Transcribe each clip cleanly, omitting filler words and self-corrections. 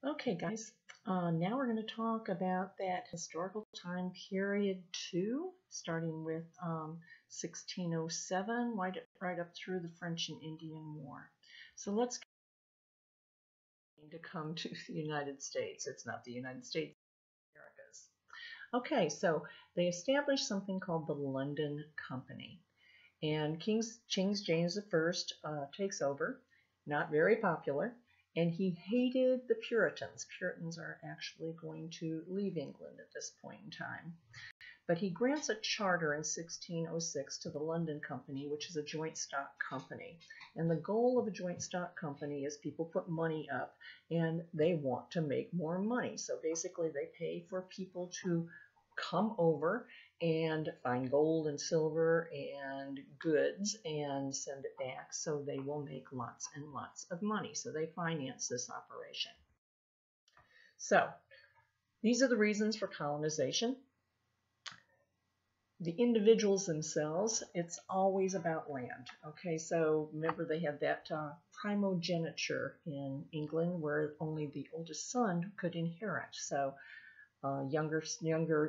Okay, guys, now we're going to talk about that historical time period too, starting with 1607, right up through the French and Indian War. So let's to come to the United States. It's not the United States, Americas. Okay, so they established something called the London Company. And King James I takes over, not very popular, and he hated the Puritans. Puritans are actually going to leave England at this point in time. But he grants a charter in 1606 to the London Company, which is a joint stock company. And the goal of a joint stock company is people put money up and they want to make more money. So basically they pay for people to come over and find gold and silver and goods and send it back, so they will make lots and lots of money. So they finance this operation. So these are the reasons for colonization. The individuals themselves, it's always about land. Okay, so remember they had that primogeniture in England where only the oldest son could inherit. So younger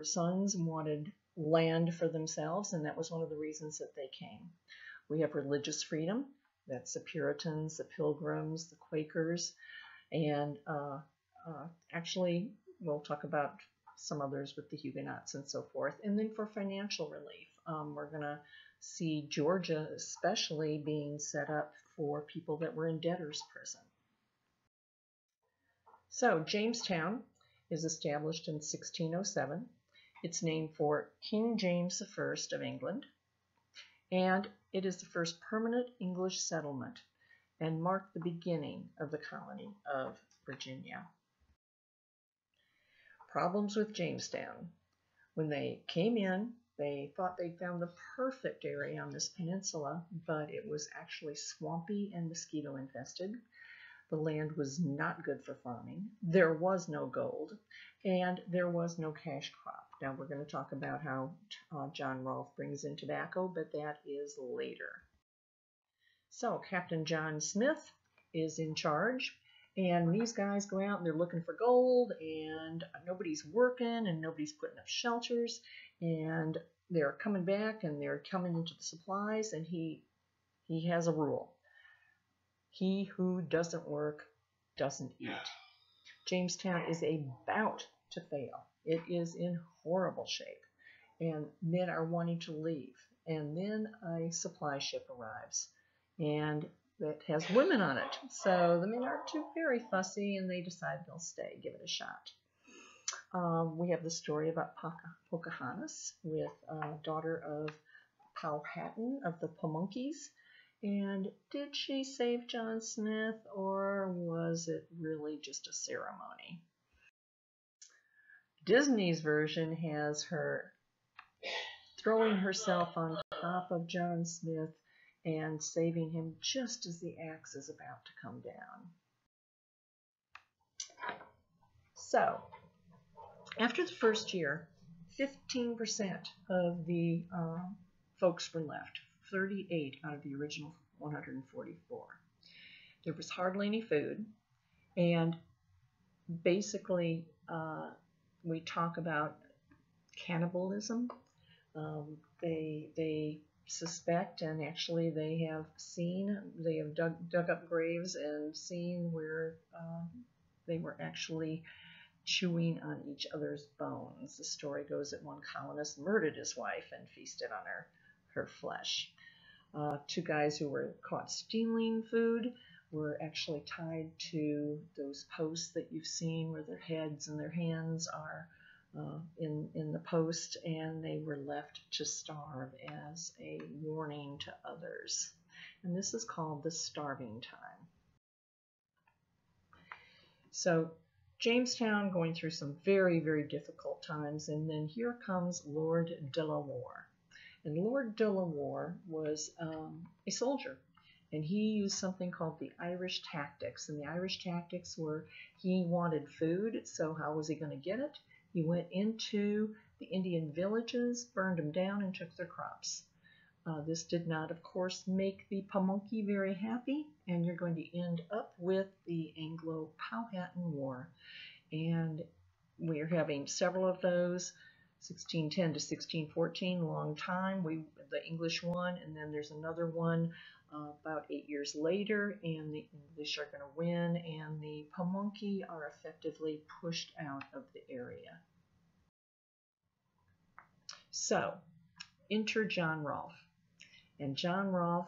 sons wanted land for themselves, and that was one of the reasons that they came. We have religious freedom. That's the Puritans, the Pilgrims, the Quakers, and actually we'll talk about some others with the Huguenots and so forth. And then for financial relief, we're going to see Georgia especially being set up for people that were in debtor's prison. So Jamestown is established in 1607. It's named for King James I of England, and it is the first permanent English settlement and marked the beginning of the colony of Virginia. Problems with Jamestown. When they came in, they thought they found the perfect area on this peninsula, but it was actually swampy and mosquito infested. The land was not good for farming. There was no gold, and there was no cash crop. Now we're going to talk about how John Rolfe brings in tobacco, but that is later. So Captain John Smith is in charge, and these guys go out and they're looking for gold, and nobody's working and nobody's putting up shelters, and they're coming back and they're coming into the supplies, and he has a rule. He who doesn't work doesn't eat. Jamestown is about to fail. It is in horrible shape, and men are wanting to leave. And then a supply ship arrives, and it has women on it. So the men aren't too very fussy, and they decide they'll stay, give it a shot. We have the story about Pocahontas with daughter of Powhatan of the Pamunkeys. And did she save John Smith, or was it really just a ceremony? Disney's version has her throwing herself on top of John Smith and saving him just as the axe is about to come down. So, after the first year, 15% of the folks were left. 38 out of the original 144. There was hardly any food, and basically we talk about cannibalism. They suspect, and actually they have dug up graves and seen where they were actually chewing on each other's bones. The story goes that one colonist murdered his wife and feasted on her flesh. Two guys who were caught stealing food were actually tied to those posts that you've seen where their heads and their hands are in the post, and they were left to starve as a warning to others. And this is called the starving time. So Jamestown going through some very, very difficult times, and then here comes Lord de la Warr. And Lord de la Warr was a soldier, and he used something called the Irish tactics. And the Irish tactics were he wanted food, so how was he going to get it? He went into the Indian villages, burned them down, and took their crops. This did not, of course, make the Pamunkey very happy, and you're going to end up with the Anglo-Powhatan War, and we're having several of those. 1610 to 1614, long time. The English won, and then there's another one about 8 years later, and the English are going to win, and the Pamunkey are effectively pushed out of the area. So, enter John Rolfe. And John Rolfe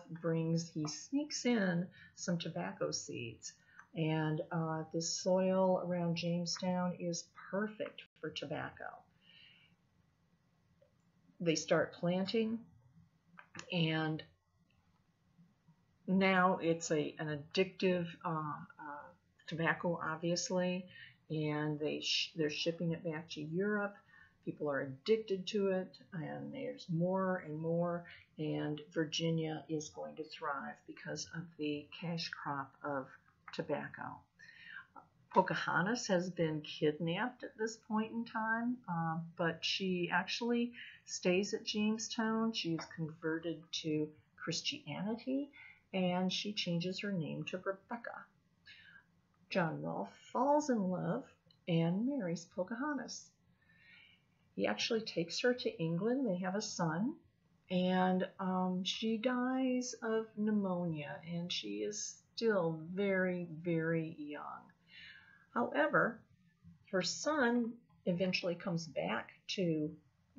he sneaks in some tobacco seeds. And this soil around Jamestown is perfect for tobacco. They start planting, and now it's an addictive tobacco, obviously, and they're shipping it back to Europe. People are addicted to it, and there's more and more, and Virginia is going to thrive because of the cash crop of tobacco. Pocahontas has been kidnapped at this point in time, but she actually stays at Jamestown. She is converted to Christianity, and she changes her name to Rebecca. John Rolfe falls in love and marries Pocahontas. He actually takes her to England. They have a son, and she dies of pneumonia, and she is still very, very young. However, her son eventually comes back to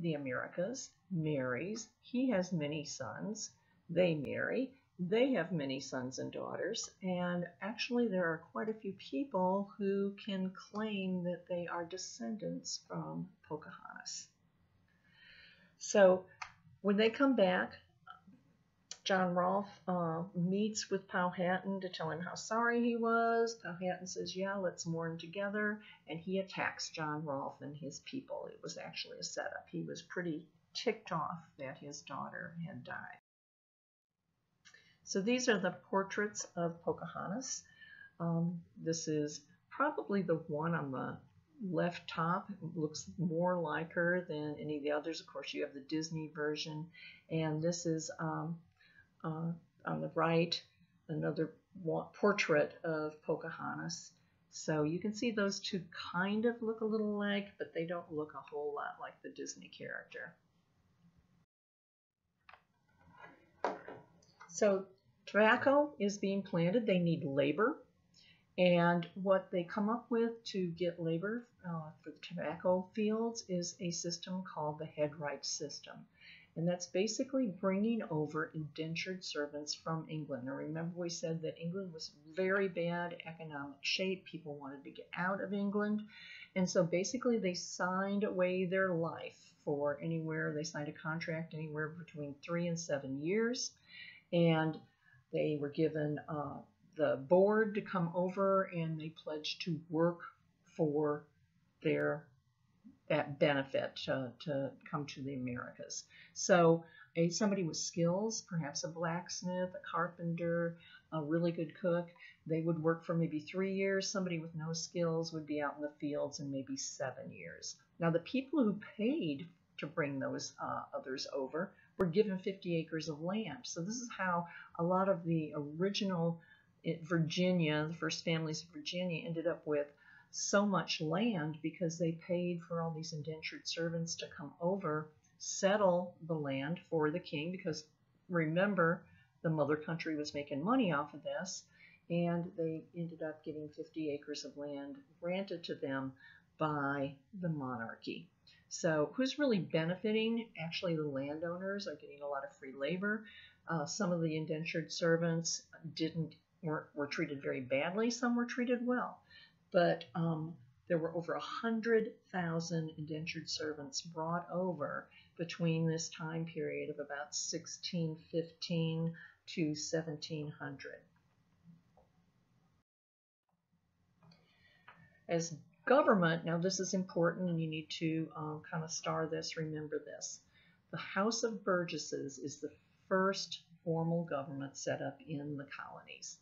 the Americas, marries. He has many sons. They marry. They have many sons and daughters, and actually there are quite a few people who can claim that they are descendants from Pocahontas. So when they come back, John Rolfe meets with Powhatan to tell him how sorry he was. Powhatan says, yeah, let's mourn together, and he attacks John Rolfe and his people. It was actually a setup. He was pretty ticked off that his daughter had died. So these are the portraits of Pocahontas. This is probably the one on the left top. It looks more like her than any of the others. Of course, you have the Disney version, and this is on the right, another portrait of Pocahontas. So you can see those two kind of look a little alike, but they don't look a whole lot like the Disney character. So tobacco is being planted. They need labor. And what they come up with to get labor for the tobacco fields is a system called the headright system. And that's basically bringing over indentured servants from England. Now remember, we said that England was very bad economic shape. People wanted to get out of England. And so basically they signed away their life for anywhere. They signed a contract anywhere between 3 and 7 years. And they were given the board to come over, and they pledged to work for that benefit to come to the Americas. So somebody with skills, perhaps a blacksmith, a carpenter, a really good cook, they would work for maybe 3 years. Somebody with no skills would be out in the fields in maybe 7 years. Now the people who paid to bring those others over were given 50 acres of land. So this is how a lot of the original Virginia, the first families of Virginia, ended up with so much land because they paid for all these indentured servants to come over, settle the land for the king, because remember, the mother country was making money off of this, and they ended up getting 50 acres of land granted to them by the monarchy. So who's really benefiting? Actually, the landowners are getting a lot of free labor. Some of the indentured servants were treated very badly. Some were treated well. But there were over 100,000 indentured servants brought over between this time period of about 1615 to 1700. As government, now this is important and you need to kind of star this, remember this. The House of Burgesses is the first formal government set up in the colonies.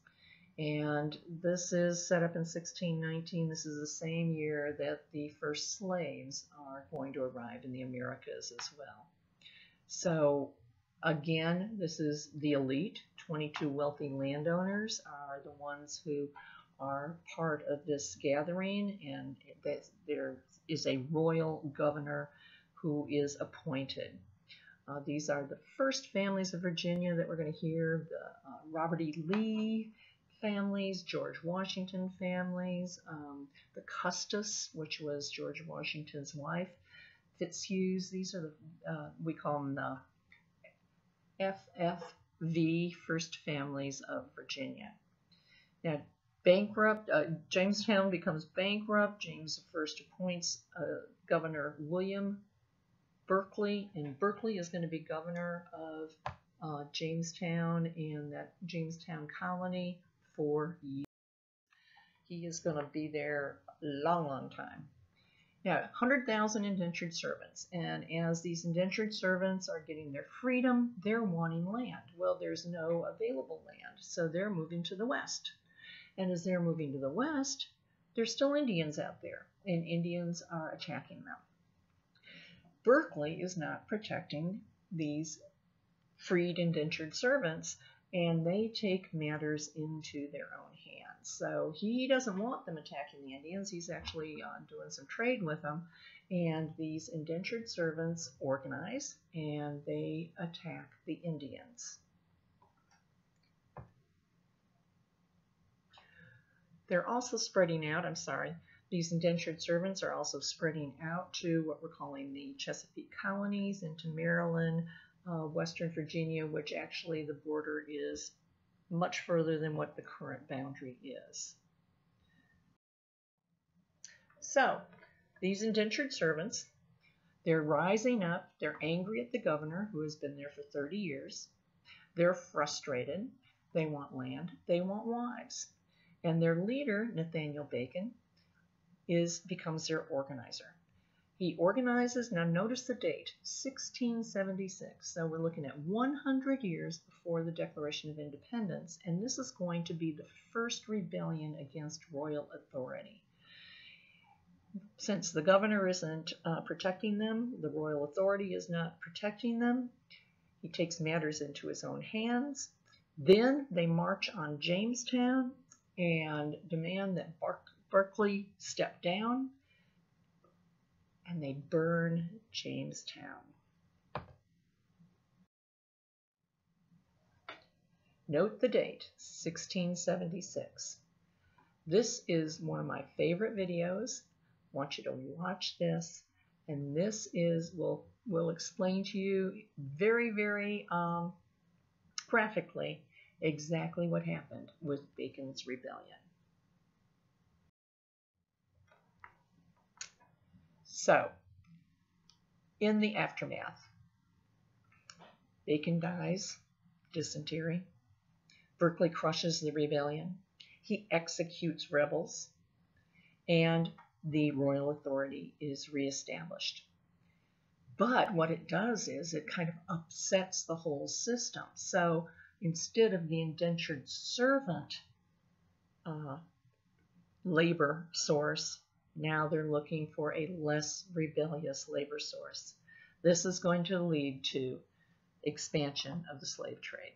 And this is set up in 1619. This is the same year that the first slaves are going to arrive in the Americas as well. So again, this is the elite. 22 wealthy landowners are the ones who are part of this gathering, and there is a royal governor who is appointed. These are the first families of Virginia that we're going to hear, the Robert E. Lee families, George Washington families, the Custis, which was George Washington's wife, Fitzhughs. These are the, we call them the FFV, First Families of Virginia. Now, bankrupt, Jamestown becomes bankrupt. James I appoints Governor William Berkeley, and Berkeley is going to be governor of Jamestown and that Jamestown colony for years. He is going to be there a long, long time. Now, 100,000 indentured servants, and as these indentured servants are getting their freedom, they're wanting land. Well, there's no available land, so they're moving to the west. And as they're moving to the west, there's still Indians out there, and Indians are attacking them. Berkeley is not protecting these freed indentured servants, and they take matters into their own hands. So he doesn't want them attacking the Indians. He's actually doing some trade with them, and these indentured servants organize, and they attack the Indians. They're also spreading out, these indentured servants are also spreading out to what we're calling the Chesapeake colonies, into Maryland, Western Virginia, which actually the border is much further than what the current boundary is. So, these indentured servants, they're rising up, they're angry at the governor who has been there for 30 years, they're frustrated, they want land, they want wives. And their leader, Nathaniel Bacon, becomes their organizer. He organizes, now notice the date, 1676. So we're looking at 100 years before the Declaration of Independence, and this is going to be the first rebellion against royal authority. Since the governor isn't protecting them, the royal authority is not protecting them, he takes matters into his own hands. Then they march on Jamestown and demand that Berkeley step down, and they burn Jamestown. Note the date, 1676. This is one of my favorite videos. I want you to watch this, and this will explain to you very, very graphically exactly what happened with Bacon's rebellion. So, in the aftermath, Bacon dies, dysentery. Berkeley crushes the rebellion. He executes rebels, and the royal authority is reestablished. But what it does is it kind of upsets the whole system. So instead of the indentured servant labor source, now they're looking for a less rebellious labor source. This is going to lead to expansion of the slave trade.